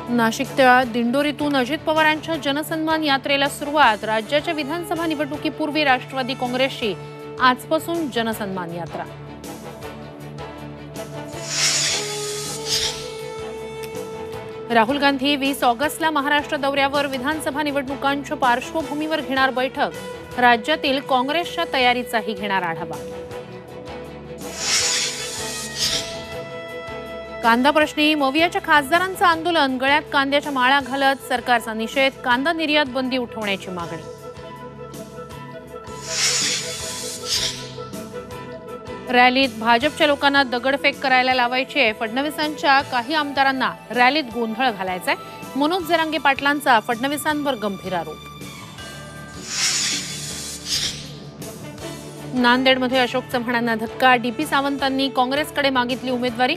नाशिकच्या दिंडोरीतून अजित पवारांच्या जनसन्मान यात्रेला सुरुवात। राज्याच्या विधानसभा निवडणुकीपूर्वी राष्ट्रवादी काँग्रेसची आजपासून जनसन्मान यात्रा। राहुल गांधी 20 ऑगस्टला महाराष्ट्र दौऱ्यावर। विधानसभा निवडणुकांच्या पार्श्वभूमीवर घेणार बैठक। राज्यातील काँग्रेसच्या तयारीचाही घेणार आढावा। कांदा प्रश्नी मवियाच्या खासदारांचं आंदोलन। गळ्यात कांद्याच्या माळा घालत सरकारचा निषेध। कांदा निर्यात बंदी उठवण्याची मागणी। रॅलीत भाजपच्या लोकांना दगडफेक करायला लावायची आहे। फडणवीसांच्या काही आमदारांना रॅलीत गोंधळ घालायचाय। मनोज जरांगे पाटलांचा फडणवीसांवर गंभीर आरोप। नांदेडमध्ये अशोक चव्हाणांना धक्का। डीपी सावंतांनी काँग्रेसकडे मागितली उमेदवारी।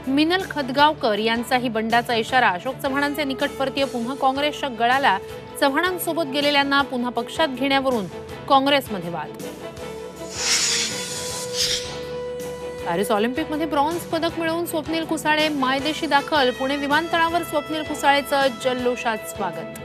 मिनल खदगावकर यांचाही बंडाचा इशारा। अशोक चव्हाणांचे निकटवर्तीय पुन्हा काँग्रेसच्या गळाला। चव्हाणांसोबत गेलेल्यांना पुन्हा पक्षात घेण्यावरून काँग्रेसमध्ये वाद। पॅरिस ऑलिम्पिकमध्ये ब्रॉन्झ पदक मिळवून स्वप्नील कुसाळे मायदेशी दाखल। पुणे विमानतळावर स्वप्नील कुसाळेचं जल्लोषात स्वागत।